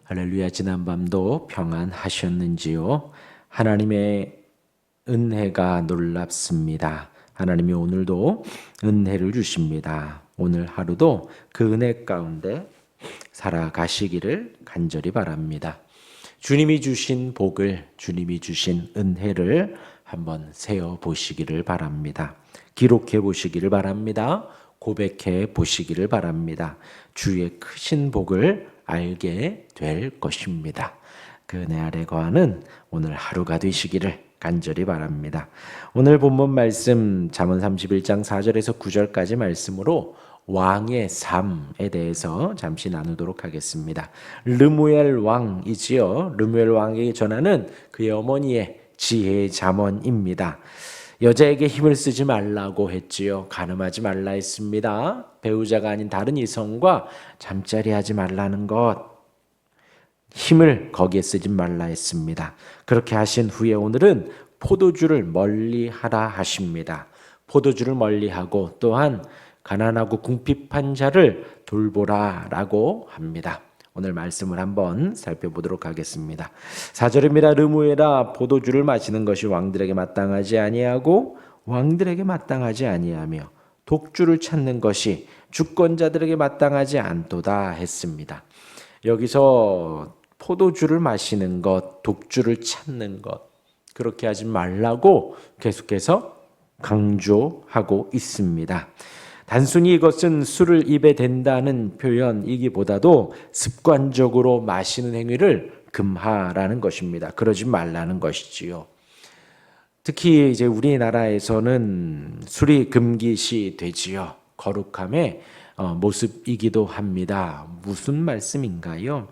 할렐루야. 지난밤도 평안하셨는지요? 하나님의 은혜가 놀랍습니다. 하나님이 오늘도 은혜를 주십니다. 오늘 하루도 그 은혜 가운데 살아가시기를 간절히 바랍니다. 주님이 주신 복을, 주님이 주신 은혜를 한번 세어 보시기를 바랍니다. 기록해 보시기를 바랍니다. 고백해 보시기를 바랍니다. 주의 크신 복을 알게 될 것입니다. 그 은혜 아래 거하는 오늘 하루가 되시기를 간절히 바랍니다. 오늘 본문 말씀 잠언 31장 4절에서 9절까지 말씀으로 왕의 삶에 대해서 잠시 나누도록 하겠습니다. 르무엘 왕이지요. 르무엘 왕에게 전하는 그의 어머니의 지혜의 잠언입니다. 여자에게 힘을 쓰지 말라고 했지요. 간음하지 말라 했습니다. 배우자가 아닌 다른 이성과 잠자리 하지 말라는 것. 힘을 거기에 쓰지 말라 했습니다. 그렇게 하신 후에 오늘은 포도주를 멀리하라 하십니다. 포도주를 멀리하고 또한 가난하고 궁핍한 자를 돌보라라고 합니다. 오늘 말씀을 한번 살펴보도록 하겠습니다. 4절입니다. 르무엘아, 포도주를 마시는 것이 왕들에게 마땅하지 아니하고 왕들에게 마땅하지 아니하며 독주를 찾는 것이 주권자들에게 마땅하지 않도다 했습니다. 여기서 포도주를 마시는 것, 독주를 찾는 것, 그렇게 하지 말라고 계속해서 강조하고 있습니다. 단순히 이것은 술을 입에 댄다는 표현이기보다도 습관적으로 마시는 행위를 금하라는 것입니다. 그러지 말라는 것이지요. 특히 이제 우리나라에서는 술이 금기시 되지요. 거룩함의 모습이기도 합니다. 무슨 말씀인가요?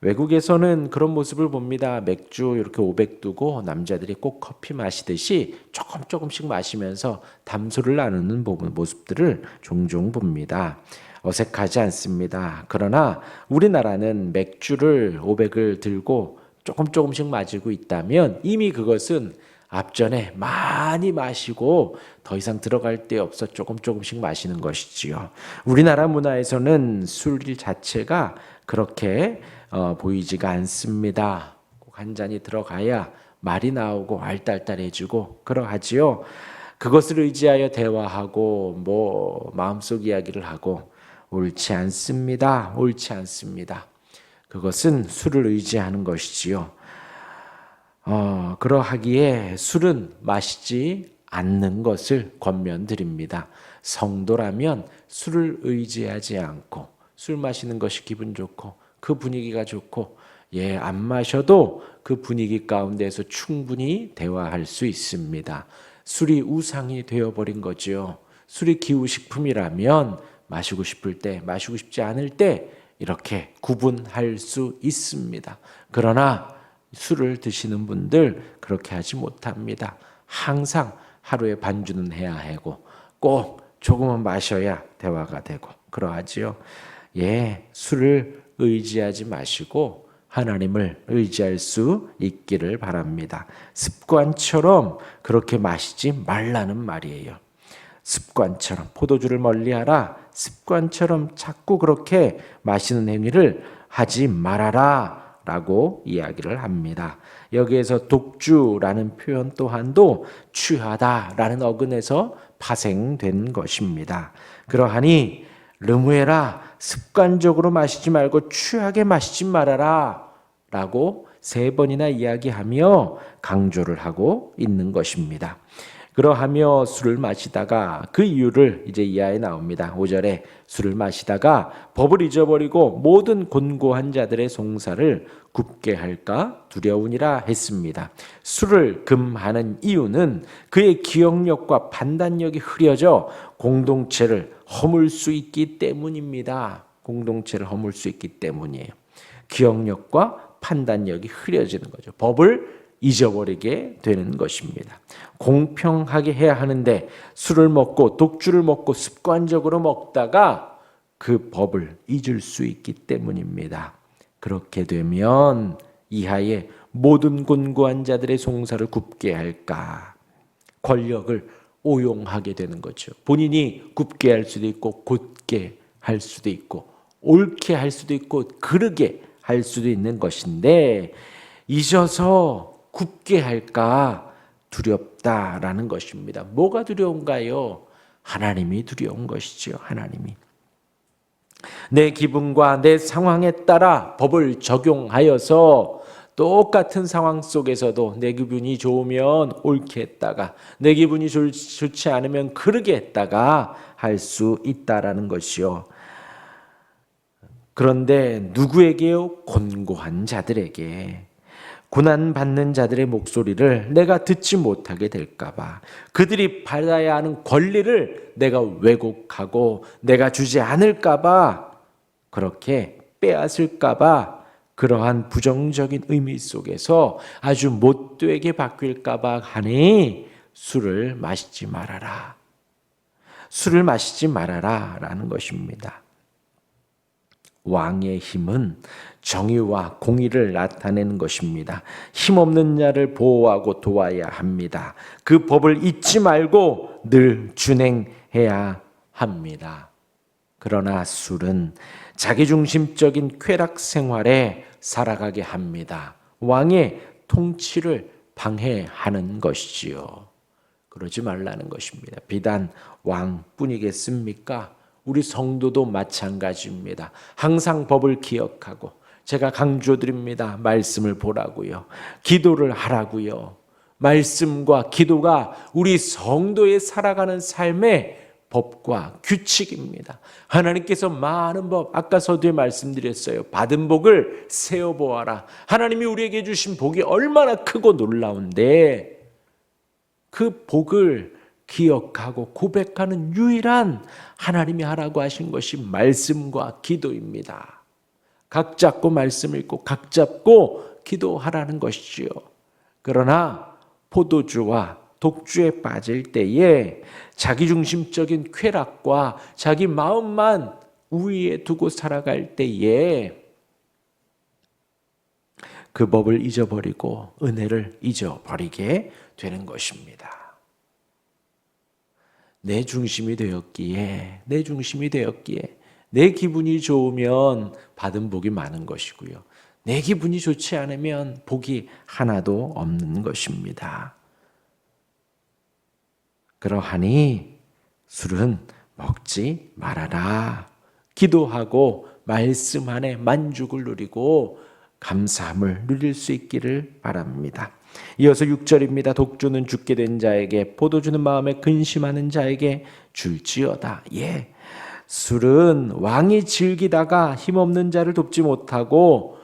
외국에서는 그런 모습을 봅니다. 맥주 이렇게 500 두고 남자들이 꼭 커피 마시듯이 조금씩 마시면서 담소를 나누는 모습들을 종종 봅니다. 어색하지 않습니다. 그러나 우리나라는 맥주를 500을 들고 조금씩 마시고 있다면 이미 그것은 앞전에 많이 마시고 더 이상 들어갈 데 없어 조금씩 마시는 것이지요. 우리나라 문화에서는 술 자체가 그렇게 보이지가 않습니다. 꼭 한 잔이 들어가야 말이 나오고 알딸딸해지고 그러하지요. 그것을 의지하여 대화하고 마음속 이야기를 하고 옳지 않습니다. 옳지 않습니다. 그것은 술을 의지하는 것이지요. 그러하기에 술은 마시지 않는 것을 권면드립니다. 성도라면 술을 의지하지 않고 술 마시는 것이 기분 좋고 그 분위기가 좋고 안 마셔도 그 분위기 가운데서 충분히 대화할 수 있습니다. 술이 우상이 되어버린 거죠. 술이 기후식품이라면 마시고 싶을 때 마시고 싶지 않을 때 이렇게 구분할 수 있습니다. 그러나 술을 드시는 분들 그렇게 하지 못합니다. 항상 하루에 반주는 해야 하고 꼭 조금은 마셔야 대화가 되고 그러하지요. 술을 의지하지 마시고 하나님을 의지할 수 있기를 바랍니다. 습관처럼 그렇게 마시지 말라는 말이에요. 습관처럼 포도주를 멀리하라. 습관처럼 자꾸 그렇게 마시는 행위를 하지 말아라 라고 이야기를 합니다. 여기에서 독주라는 표현 또한도 취하다라는 어근에서 파생된 것입니다. 그러하니 르무엘아, 습관적으로 마시지 말고 취하게 마시지 말아라 라고 3번이나 이야기하며 강조를 하고 있는 것입니다. 그러하며 술을 마시다가 그 이유를 이제 이하에 나옵니다. 5절에 술을 마시다가 법을 잊어버리고 모든 곤고한 자들의 송사를 굽게 할까 두려우니라 했습니다. 술을 금하는 이유는 그의 기억력과 판단력이 흐려져 공동체를 허물 수 있기 때문입니다. 공동체를 허물 수 있기 때문이에요. 기억력과 판단력이 흐려지는 거죠. 법을 잊어버리게 되는 것입니다. 공평하게 해야 하는데 술을 먹고 독주를 먹고 습관적으로 먹다가 그 법을 잊을 수 있기 때문입니다. 그렇게 되면 이하에 모든 곤고한 자들의 송사를 굽게 할까? 권력을 오용하게 되는 거죠. 본인이 굽게 할 수도 있고 곧게 할 수도 있고 옳게 할 수도 있고 그르게 할 수도 있는 것인데 잊어서 굽게 할까 두렵다라는 것입니다. 뭐가 두려운가요? 하나님이 두려운 것이지요. 하나님이. 내 기분과 내 상황에 따라 법을 적용하여서 똑같은 상황 속에서도 내 기분이 좋으면 옳게 했다가 내 기분이 좋지 않으면 그르게 했다가 할 수 있다라는 것이요. 그런데 누구에게요? 곤고한 자들에게. 고난받는 자들의 목소리를 내가 듣지 못하게 될까봐, 그들이 받아야 하는 권리를 내가 왜곡하고 내가 주지 않을까봐, 그렇게 빼앗을까봐, 그러한 부정적인 의미 속에서 아주 못되게 바뀔까봐 하니 술을 마시지 말아라. 술을 마시지 말아라 라는 것입니다. 왕의 힘은 정의와 공의를 나타내는 것입니다. 힘없는 자를 보호하고 도와야 합니다. 그 법을 잊지 말고 늘 준행해야 합니다. 그러나 술은 자기중심적인 쾌락 생활에 살아가게 합니다. 왕의 통치를 방해하는 것이지요. 그러지 말라는 것입니다. 비단 왕뿐이겠습니까? 우리 성도도 마찬가지입니다. 항상 법을 기억하고, 제가 강조드립니다. 말씀을 보라고요. 기도를 하라고요. 말씀과 기도가 우리 성도의 살아가는 삶의 법과 규칙입니다. 하나님께서 많은 법, 아까 서두에 말씀드렸어요. 받은 복을 세어보아라. 하나님이 우리에게 주신 복이 얼마나 크고 놀라운데 그 복을 기억하고 고백하는 유일한 하나님이 하라고 하신 것이 말씀과 기도입니다. 각 잡고 말씀 읽고 각 잡고 기도하라는 것이지요. 그러나 포도주와 독주에 빠질 때에 자기중심적인 쾌락과 자기 마음만 우위에 두고 살아갈 때에 그 법을 잊어버리고 은혜를 잊어버리게 되는 것입니다. 내 중심이 되었기에 내 기분이 좋으면 받은 복이 많은 것이고요. 내 기분이 좋지 않으면 복이 하나도 없는 것입니다. 그러하니 술은 먹지 말아라. 기도하고 말씀 안에 만족을 누리고 감사함을 누릴 수 있기를 바랍니다. 이어서 6절입니다. 독주는 죽게 된 자에게, 포도주는 마음에 근심하는 자에게 줄지어다. 술은 왕이 즐기다가 힘없는 자를 돕지 못하고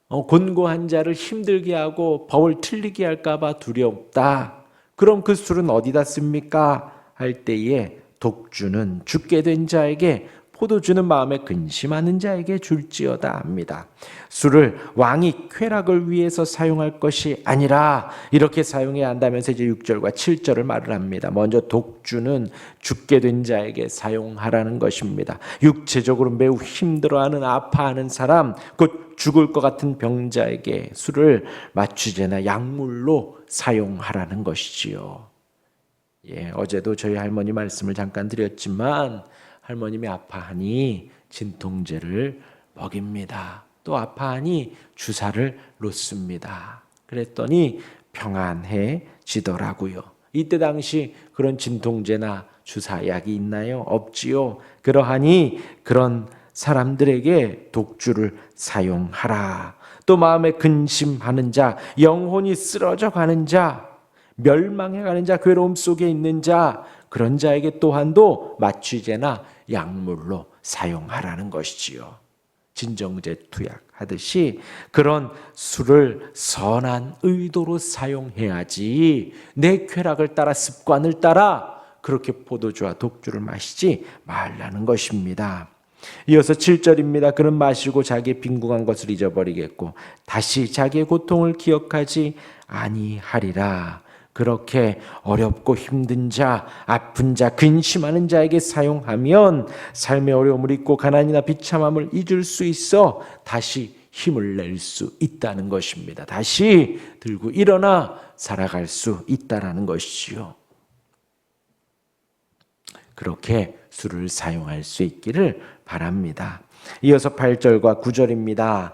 곤고한 자를 힘들게 하고 법을 틀리게 할까 봐 두렵다. 그럼 그 술은 어디다 씁니까? 할 때에 독주는 죽게 된 자에게, 포도주는 마음에 근심하는 자에게 줄지어다 합니다. 술을 왕이 쾌락을 위해서 사용할 것이 아니라 이렇게 사용해야 한다면서 이제 6절과 7절을 말을 합니다. 먼저 독주는 죽게 된 자에게 사용하라는 것입니다. 육체적으로 매우 힘들어하는, 아파하는 사람, 곧 죽을 것 같은 병자에게 술을 마취제나 약물로 사용하라는 것이지요. 어제도 저희 할머니 말씀을 잠깐 드렸지만 할머님이 아파하니 진통제를 먹입니다. 또 아파하니 주사를 놓습니다. 그랬더니 평안해지더라고요. 이때 당시 그런 진통제나 주사약이 있나요? 없지요. 그러하니 그런 사람들에게 독주를 사용하라. 또 마음에 근심하는 자, 영혼이 쓰러져 가는 자, 멸망해 가는 자, 괴로움 속에 있는 자, 그런 자에게 또한도 마취제나 약물로 사용하라는 것이지요. 진정제 투약하듯이 그런 술을 선한 의도로 사용해야지 내 쾌락을 따라, 습관을 따라 그렇게 포도주와 독주를 마시지 말라는 것입니다. 이어서 7절입니다. 그는 마시고 자기의 빈궁한 것을 잊어버리겠고 다시 자기의 고통을 기억하지 아니하리라. 그렇게 어렵고 힘든 자, 아픈 자, 근심하는 자에게 사용하면 삶의 어려움을 잊고 가난이나 비참함을 잊을 수 있어 다시 힘을 낼 수 있다는 것입니다. 다시 들고 일어나 살아갈 수 있다는 것이지요. 그렇게 술을 사용할 수 있기를 바랍니다. 이어서 8절과 9절입니다.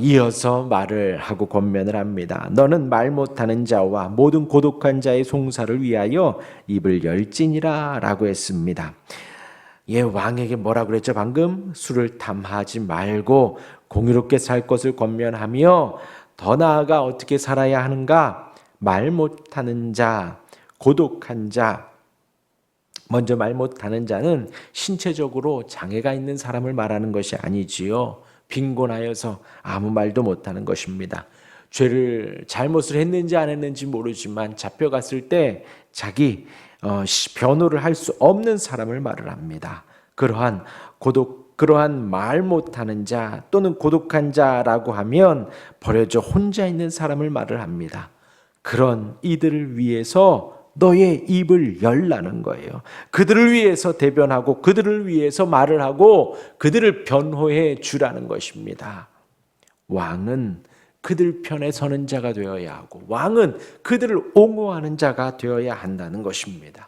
이어서 말을 하고 권면을 합니다. 너는 말 못하는 자와 모든 고독한 자의 송사를 위하여 입을 열지니라 라고 했습니다. 왕에게 뭐라 그랬죠? 방금 술을 탐하지 말고 공의롭게 살 것을 권면하며 더 나아가 어떻게 살아야 하는가? 말 못하는 자, 고독한 자. 먼저 말 못하는 자는 신체적으로 장애가 있는 사람을 말하는 것이 아니지요. 빈곤하여서 아무 말도 못하는 것입니다. 잘못을 했는지 안 했는지 모르지만 잡혀갔을 때 자기 변호를 할 수 없는 사람을 말을 합니다. 그러한 말 못하는 자 또는 고독한 자라고 하면 버려져 혼자 있는 사람을 말을 합니다. 그런 이들을 위해서 너의 입을 열라는 거예요. 그들을 위해서 대변하고 그들을 위해서 말을 하고 그들을 변호해 주라는 것입니다. 왕은 그들 편에 서는 자가 되어야 하고 왕은 그들을 옹호하는 자가 되어야 한다는 것입니다.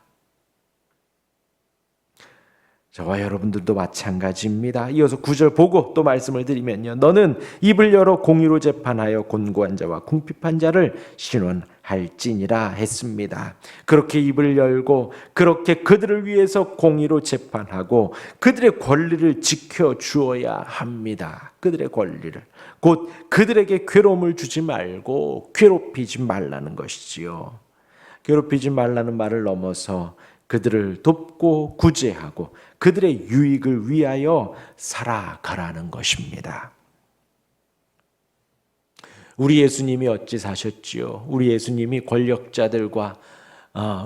저와 여러분들도 마찬가지입니다. 이어서 9절 보고 또 말씀을 드리면요. 너는 입을 열어 공의로 재판하여 곤고한 자와 궁핍한 자를 신원할지니라 했습니다. 그렇게 입을 열고 그렇게 그들을 위해서 공의로 재판하고 그들의 권리를 지켜 주어야 합니다. 그들의 권리를. 곧 그들에게 괴로움을 주지 말고 괴롭히지 말라는 것이지요. 괴롭히지 말라는 말을 넘어서 그들을 돕고 구제하고 그들의 유익을 위하여 살아가라는 것입니다. 우리 예수님이 어찌 사셨지요? 우리 예수님이 권력자들과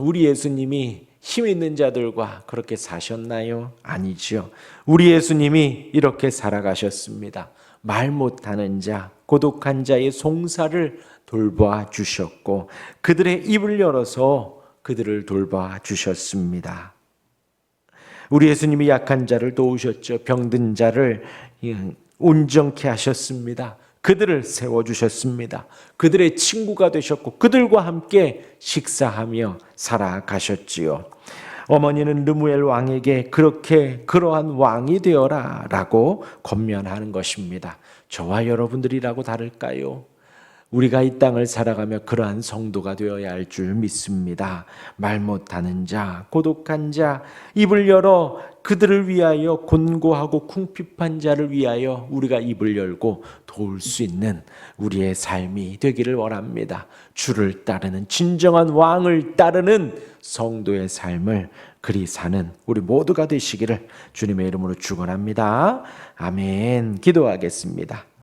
우리 예수님이 힘 있는 자들과 그렇게 사셨나요? 아니죠. 우리 예수님이 이렇게 살아가셨습니다. 말 못하는 자, 고독한 자의 송사를 돌봐 주셨고 그들의 입을 열어서 그들을 돌봐 주셨습니다. 우리 예수님이 약한 자를 도우셨죠. 병든 자를 온전케 하셨습니다. 그들을 세워주셨습니다. 그들의 친구가 되셨고 그들과 함께 식사하며 살아가셨지요. 어머니는 르무엘 왕에게 그러한 왕이 되어라 라고 권면하는 것입니다. 저와 여러분들이라고 다를까요? 우리가 이 땅을 살아가며 그러한 성도가 되어야 할 줄 믿습니다. 말 못하는 자, 고독한 자, 입을 열어 그들을 위하여 곤고하고 궁핍한 자를 위하여 우리가 입을 열고 도울 수 있는 우리의 삶이 되기를 원합니다. 주를 따르는 진정한 왕을 따르는 성도의 삶을 그리 사는 우리 모두가 되시기를 주님의 이름으로 축원합니다. 아멘. 기도하겠습니다.